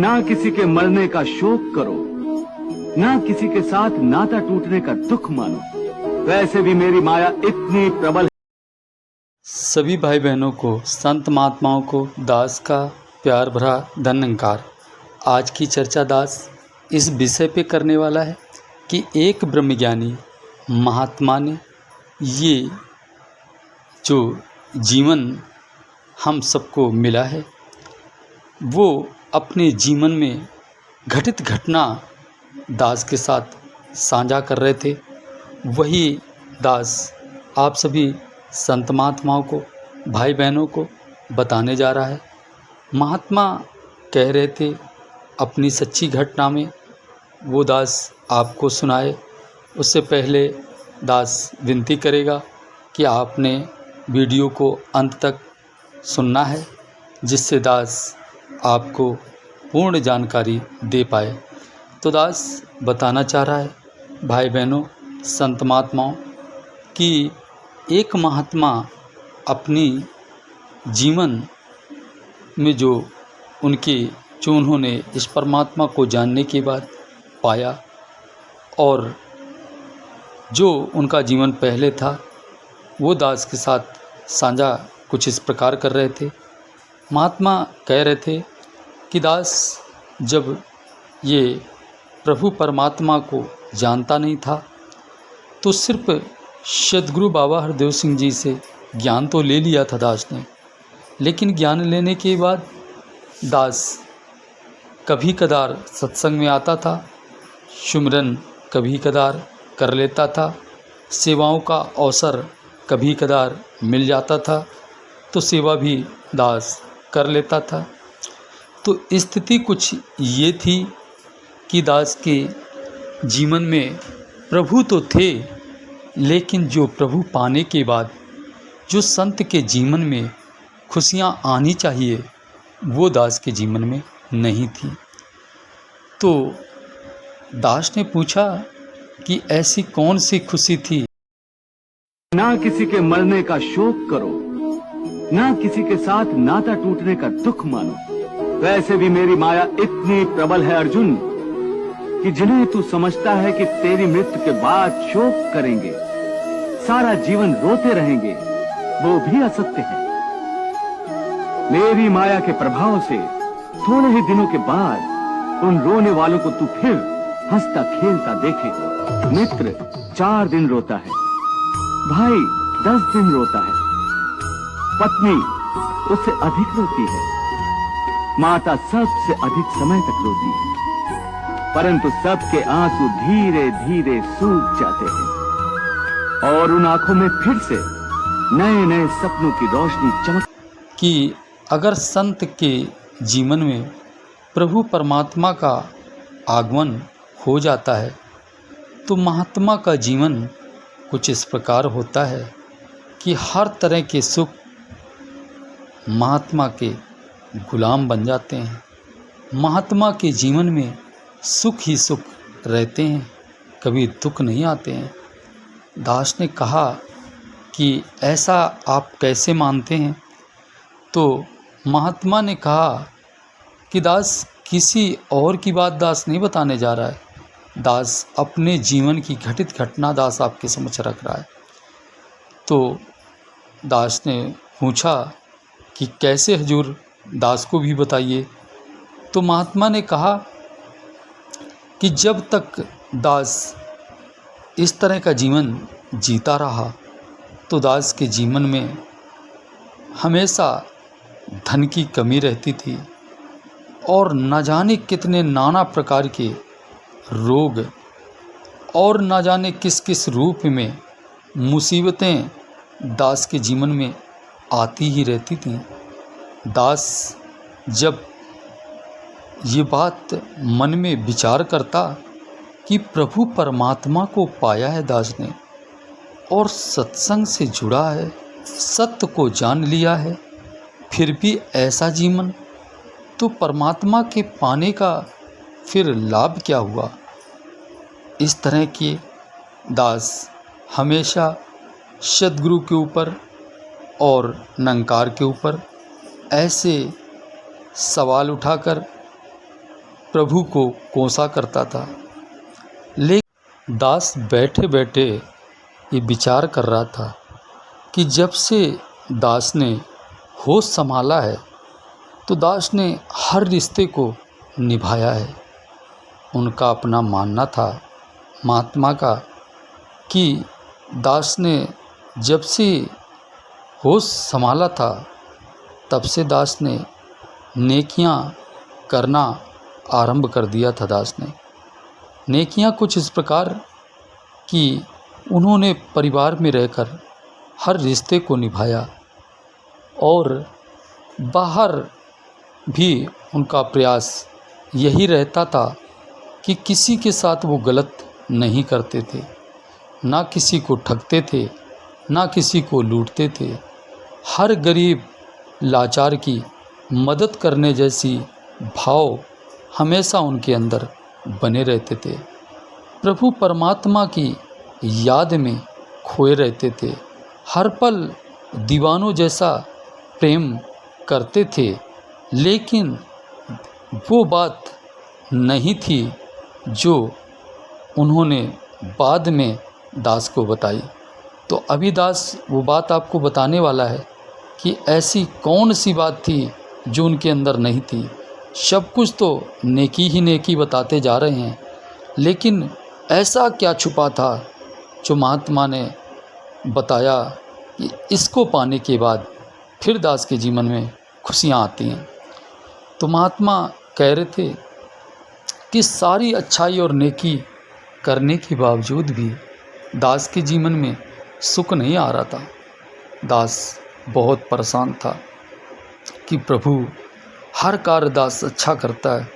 ना किसी के मरने का शोक करो, ना किसी के साथ नाता टूटने का दुख मानो। वैसे भी मेरी माया इतनी प्रबल। सभी भाई बहनों को, संत महात्माओं को दास का प्यार भरा धन्यवाद। आज की चर्चा दास इस विषय पे करने वाला है कि एक ब्रह्मज्ञानी महात्मा ने ये जो जीवन हम सबको मिला है वो अपने जीवन में घटित घटना दास के साथ साझा कर रहे थे। वही दास आप सभी संत महात्माओं को, भाई बहनों को बताने जा रहा है। महात्मा कह रहे थे अपनी सच्ची घटना में, वो दास आपको सुनाए। उससे पहले दास विनती करेगा कि आपने वीडियो को अंत तक सुनना है, जिससे दास आपको पूर्ण जानकारी दे पाए। तो दास बताना चाह रहा है भाई बहनों, संत महात्माओं कि एक महात्मा अपनी जीवन में जो उन्होंने इस परमात्मा को जानने के बाद पाया, और जो उनका जीवन पहले था वो दास के साथ साझा कुछ इस प्रकार कर रहे थे। महात्मा कह रहे थे कि दास जब ये प्रभु परमात्मा को जानता नहीं था तो सिर्फ सद्गुरु बाबा हरदेव सिंह जी से ज्ञान तो ले लिया था दास ने, लेकिन ज्ञान लेने के बाद दास कभी कदार सत्संग में आता था, सुमिरन कभी कदार कर लेता था, सेवाओं का अवसर कभी कदार मिल जाता था तो सेवा भी दास कर लेता था। तो स्थिति कुछ ये थी कि दास के जीवन में प्रभु तो थे, लेकिन जो प्रभु पाने के बाद जो संत के जीवन में खुशियाँ आनी चाहिए वो दास के जीवन में नहीं थी। तो दास ने पूछा कि ऐसी कौन सी खुशी थी। ना किसी के मरने का शोक करो, ना किसी के साथ नाता टूटने का दुख मानो। वैसे भी मेरी माया इतनी प्रबल है अर्जुन कि जिन्हें तू समझता है कि तेरी मृत्यु के बाद शोक करेंगे, सारा जीवन रोते रहेंगे, वो भी असत्य है। मेरी माया के प्रभाव से थोड़े ही दिनों के बाद उन रोने वालों को तू फिर हंसता खेलता देखेगा। मित्र 4 दिन रोता है, भाई 10 दिन रोता है, पत्नी उससे अधिक रोती है, माता सबसे अधिक समय तक रोती है, परंतु सबके आंसू धीरे धीरे सूख जाते हैं और उन आंखों में फिर से नए नए सपनों की रोशनी चमक। कि अगर संत के जीवन में प्रभु परमात्मा का आगमन हो जाता है तो महात्मा का जीवन कुछ इस प्रकार होता है कि हर तरह के सुख महात्मा के गुलाम बन जाते हैं। महात्मा के जीवन में सुख ही सुख रहते हैं, कभी दुख नहीं आते हैं। दास ने कहा कि ऐसा आप कैसे मानते हैं? तो महात्मा ने कहा कि दास किसी और की बात दास नहीं बताने जा रहा है, दास अपने जीवन की घटित घटना दास आपके समक्ष रख रहा है। तो दास ने पूछा कि कैसे हुजूर, दास को भी बताइए। तो महात्मा ने कहा कि जब तक दास इस तरह का जीवन जीता रहा तो दास के जीवन में हमेशा धन की कमी रहती थी और न जाने कितने नाना प्रकार के रोग और न जाने किस किस रूप में मुसीबतें दास के जीवन में आती ही रहती थीं। दास जब ये बात मन में विचार करता कि प्रभु परमात्मा को पाया है दास ने और सत्संग से जुड़ा है, सत्य को जान लिया है, फिर भी ऐसा जीवन, तो परमात्मा के पाने का फिर लाभ क्या हुआ। इस तरह के दास हमेशा सद्गुरु के ऊपर और निरंकार के ऊपर ऐसे सवाल उठाकर प्रभु को कोसा करता था। लेकिन दास बैठे बैठे ये विचार कर रहा था कि जब से दास ने होश संभाला है तो दास ने हर रिश्ते को निभाया है। उनका अपना मानना था महात्मा का कि दास ने जब से होश संभाला था तब से दास ने नेकियां करना आरंभ कर दिया था। दास ने नेकियां कुछ इस प्रकार कि उन्होंने परिवार में रहकर हर रिश्ते को निभाया और बाहर भी उनका प्रयास यही रहता था कि किसी के साथ वो गलत नहीं करते थे, ना किसी को ठगते थे, ना किसी को लूटते थे। हर गरीब लाचार की मदद करने जैसी भाव हमेशा उनके अंदर बने रहते थे। प्रभु परमात्मा की याद में खोए रहते थे, हर पल दीवानों जैसा प्रेम करते थे। लेकिन वो बात नहीं थी जो उन्होंने बाद में दास को बताई। तो अभी दास वो बात आपको बताने वाला है कि ऐसी कौन सी बात थी जो उनके अंदर नहीं थी। सब कुछ तो नेकी ही नेकी बताते जा रहे हैं, लेकिन ऐसा क्या छुपा था जो महात्मा ने बताया कि इसको पाने के बाद फिर दास के जीवन में खुशियाँ आती हैं। तो महात्मा कह रहे थे कि सारी अच्छाई और नेकी करने के बावजूद भी दास के जीवन में सुख नहीं आ रहा था। दास बहुत परेशान था कि प्रभु हर कार्य दास अच्छा करता है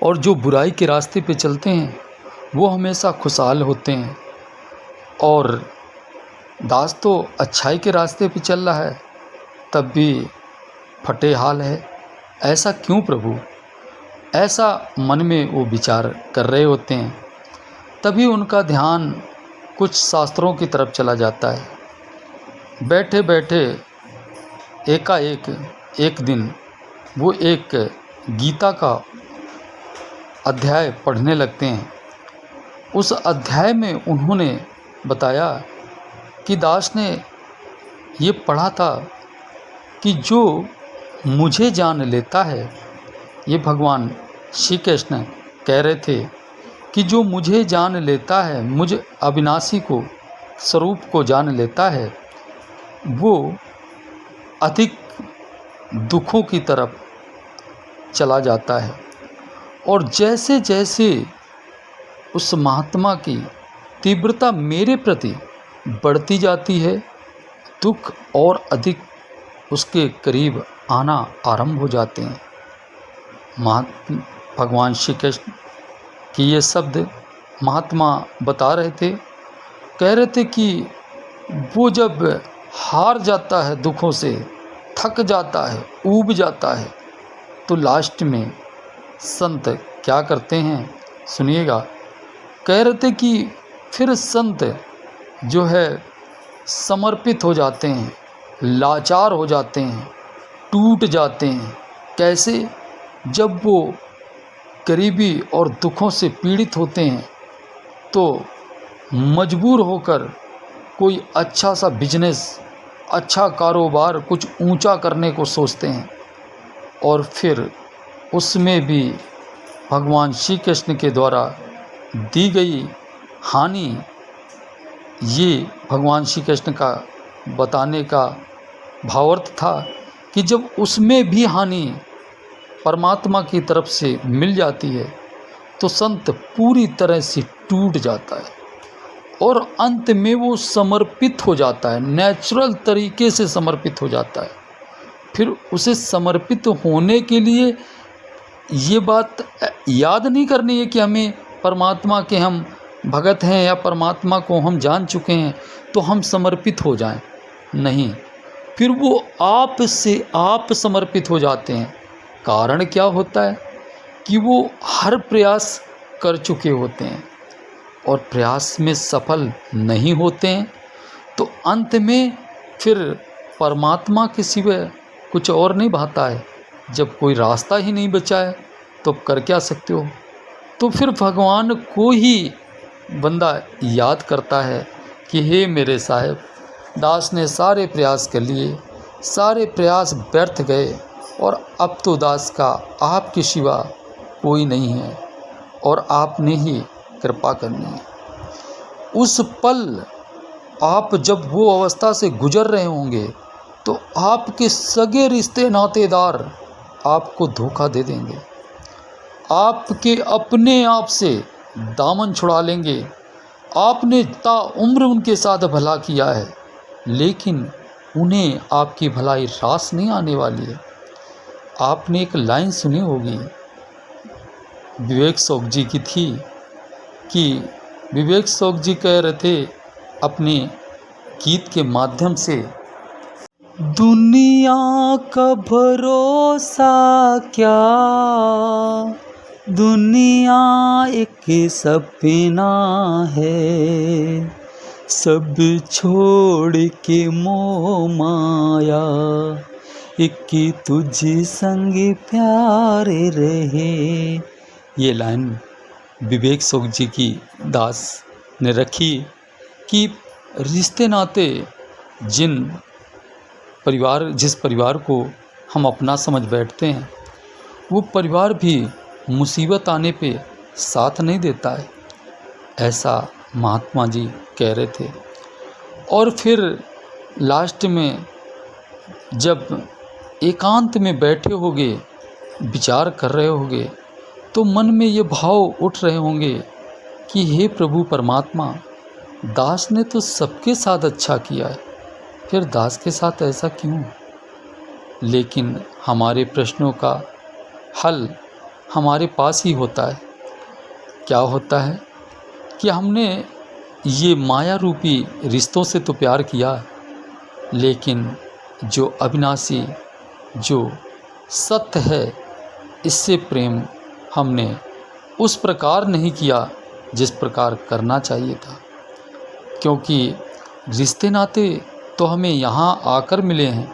और जो बुराई के रास्ते पे चलते हैं वो हमेशा खुशहाल होते हैं, और दास तो अच्छाई के रास्ते पे चल रहा है तब भी फटे हाल है। ऐसा क्यों प्रभु? ऐसा मन में वो विचार कर रहे होते हैं। तभी उनका ध्यान कुछ शास्त्रों की तरफ चला जाता है। बैठे बैठे एकाएक एक दिन वो एक गीता का अध्याय पढ़ने लगते हैं। उस अध्याय में उन्होंने बताया कि दास ने ये पढ़ा था कि जो मुझे जान लेता है, ये भगवान श्री कृष्ण कह रहे थे कि जो मुझे जान लेता है, मुझे अविनाशी को स्वरूप को जान लेता है, वो अधिक दुखों की तरफ चला जाता है। और जैसे जैसे उस महात्मा की तीव्रता मेरे प्रति बढ़ती जाती है, दुख और अधिक उसके करीब आना आरंभ हो जाते हैं। भगवान श्री कृष्ण की ये शब्द महात्मा बता रहे थे, कह रहे थे कि वो जब हार जाता है, दुखों से थक जाता है, ऊब जाता है, तो लास्ट में संत क्या करते हैं सुनिएगा। कह रहे थे कि फिर संत जो है समर्पित हो जाते हैं, लाचार हो जाते हैं, टूट जाते हैं। कैसे? जब वो गरीबी और दुखों से पीड़ित होते हैं तो मजबूर होकर कोई अच्छा सा बिजनेस, अच्छा कारोबार, कुछ ऊंचा करने को सोचते हैं, और फिर उसमें भी भगवान श्री कृष्ण के द्वारा दी गई हानि, ये भगवान श्री कृष्ण का बताने का भावार्थ था कि जब उसमें भी हानि परमात्मा की तरफ से मिल जाती है तो संत पूरी तरह से टूट जाता है और अंत में वो समर्पित हो जाता है, नेचुरल तरीके से समर्पित हो जाता है। फिर उसे समर्पित होने के लिए ये बात याद नहीं करनी है कि हमें परमात्मा के हम भगत हैं या परमात्मा को हम जान चुके हैं तो हम समर्पित हो जाएं। नहीं, फिर वो आप से आप समर्पित हो जाते हैं। कारण क्या होता है कि वो हर प्रयास कर चुके होते हैं और प्रयास में सफल नहीं होते हैं, तो अंत में फिर परमात्मा के सिवा कुछ और नहीं भाता है। जब कोई रास्ता ही नहीं बचा है तो अब कर क्या सकते हो। तो फिर भगवान को ही बंदा याद करता है कि हे मेरे साहब, दास ने सारे प्रयास कर लिए, सारे प्रयास व्यर्थ गए और अब तो दास का आपके सिवा कोई नहीं है और आपने ही कृपा करनी है। उस पल आप जब वो अवस्था से गुजर रहे होंगे तो आपके सगे रिश्ते नातेदार आपको धोखा दे देंगे, आपके अपने आप से दामन छुड़ा लेंगे। आपने ताउम्र उनके साथ भला किया है, लेकिन उन्हें आपकी भलाई रास नहीं आने वाली है। आपने एक लाइन सुनी होगी, विवेक शोक जी की थी, कि विवेक शोक जी कह रहे थे अपने गीत के माध्यम से, दुनिया का भरोसा क्या, दुनिया एक सपना है, सब छोड़ के मोह माया, एक तुझ संग प्यारे रहे। ये लाइन विवेक शोक जी की दास ने रखी कि रिश्ते नाते जिस परिवार को हम अपना समझ बैठते हैं, वो परिवार भी मुसीबत आने पे साथ नहीं देता है, ऐसा महात्मा जी कह रहे थे। और फिर लास्ट में जब एकांत में बैठे होगे, विचार कर रहे होगे, तो मन में ये भाव उठ रहे होंगे कि हे प्रभु परमात्मा, दास ने तो सबके साथ अच्छा किया है, फिर दास के साथ ऐसा क्यों। लेकिन हमारे प्रश्नों का हल हमारे पास ही होता है। क्या होता है कि हमने ये माया रूपी रिश्तों से तो प्यार किया, लेकिन जो अविनाशी, जो सत्य है, इससे प्रेम हमने उस प्रकार नहीं किया जिस प्रकार करना चाहिए था। क्योंकि रिश्ते नाते तो हमें यहाँ आकर मिले हैं,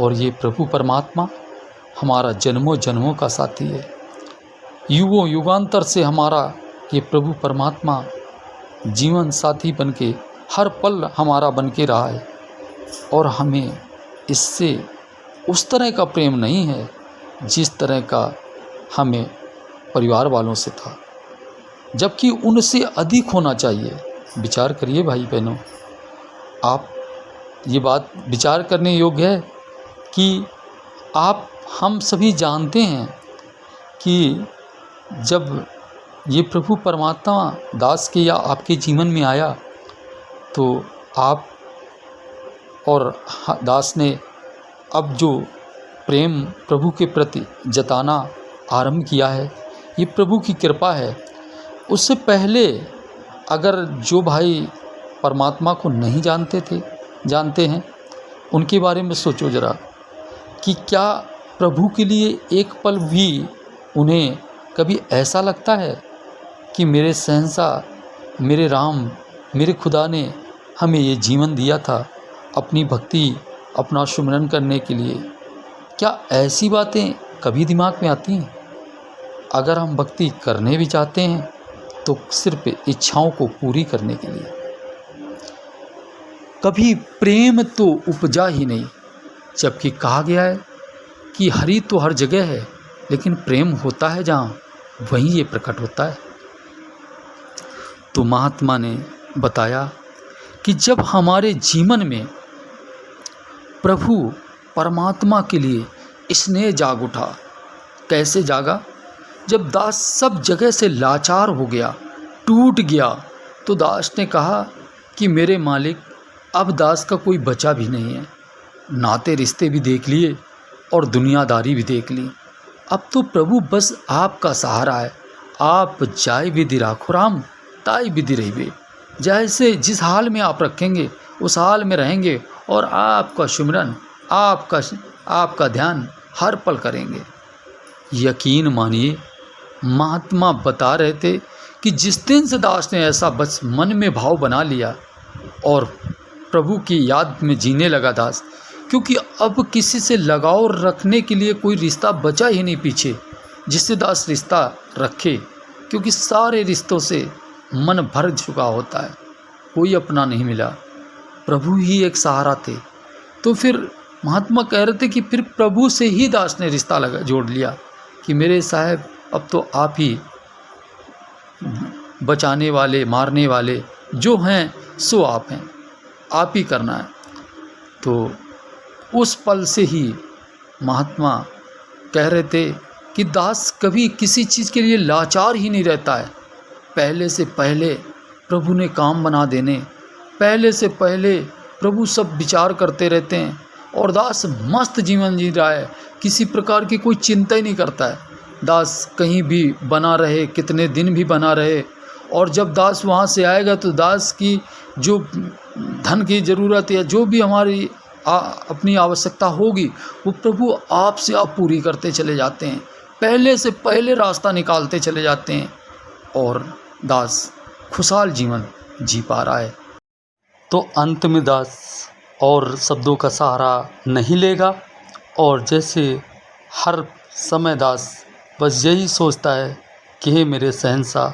और ये प्रभु परमात्मा हमारा जन्मों जन्मों का साथी है। युगों युगांतर से हमारा ये प्रभु परमात्मा जीवन साथी बनके हर पल हमारा बन के रहा है, और हमें इससे उस तरह का प्रेम नहीं है जिस तरह का हमें परिवार वालों से था, जबकि उनसे अधिक होना चाहिए। विचार करिए भाई बहनों, आप ये बात विचार करने योग्य है कि हम सभी जानते हैं कि जब ये प्रभु परमात्मा दास के या आपके जीवन में आया, तो आप और दास ने अब जो प्रेम प्रभु के प्रति जताना आरंभ किया है, ये प्रभु की कृपा है। उससे पहले अगर जो भाई परमात्मा को नहीं जानते हैं, उनके बारे में सोचो ज़रा कि क्या प्रभु के लिए एक पल भी उन्हें कभी ऐसा लगता है कि मेरे शहंशाह, मेरे राम, मेरे खुदा ने हमें ये जीवन दिया था अपनी भक्ति, अपना सुमिरन करने के लिए। क्या ऐसी बातें कभी दिमाग में आती हैं? अगर हम भक्ति करने भी चाहते हैं तो सिर्फ इच्छाओं को पूरी करने के लिए, कभी प्रेम तो उपजा ही नहीं। जबकि कहा गया है कि हरि तो हर जगह है, लेकिन प्रेम होता है जहाँ, वहीं ये प्रकट होता है। तो महात्मा ने बताया कि जब हमारे जीवन में प्रभु परमात्मा के लिए स्नेह जाग उठा, कैसे जागा? जब दास सब जगह से लाचार हो गया, टूट गया, तो दास ने कहा कि मेरे मालिक, अब दास का कोई बचा भी नहीं है। नाते रिश्ते भी देख लिए और दुनियादारी भी देख ली, अब तो प्रभु बस आपका सहारा है। आप जाय विधि राखो राम, ताई विधि रहिबे। जैसे जिस हाल में आप रखेंगे उस हाल में रहेंगे, और आपका सुमिरन, आपका ध्यान हर पल करेंगे। यकीन मानिए, महात्मा बता रहे थे कि जिस दिन से दास ने ऐसा बस मन में भाव बना लिया और प्रभु की याद में जीने लगा दास, क्योंकि अब किसी से लगाव रखने के लिए कोई रिश्ता बचा ही नहीं पीछे। जिससे दास रिश्ता रखे, क्योंकि सारे रिश्तों से मन भर चुका होता है, कोई अपना नहीं मिला, प्रभु ही एक सहारा थे। तो फिर महात्मा कह रहे थे कि फिर प्रभु से ही दास ने रिश्ता जोड़ लिया कि मेरे साहब अब तो आप ही बचाने वाले, मारने वाले जो हैं सो आप हैं, आप ही करना है। तो उस पल से ही महात्मा कह रहे थे कि दास कभी किसी चीज़ के लिए लाचार ही नहीं रहता है। पहले से पहले प्रभु ने काम बना देने, पहले से पहले प्रभु सब विचार करते रहते हैं और दास मस्त जीवन जी रहा है, किसी प्रकार की कोई चिंता ही नहीं करता है। दास कहीं भी बना रहे, कितने दिन भी बना रहे, और जब दास वहाँ से आएगा तो दास की जो धन की ज़रूरत है, जो भी हमारी अपनी आवश्यकता होगी, वो प्रभु आपसे आप पूरी करते चले जाते हैं, पहले से पहले रास्ता निकालते चले जाते हैं और दास खुशहाल जीवन जी पा रहा है। तो अंत में दास और शब्दों का सहारा नहीं लेगा और जैसे हर समय दास बस यही सोचता है कि हे मेरे शहंशाह,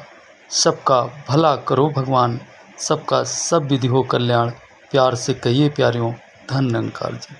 सबका भला करो भगवान, सबका सब विधि हो कल्याण, प्यार से कहिए प्यारियों, धन निरंकार जी।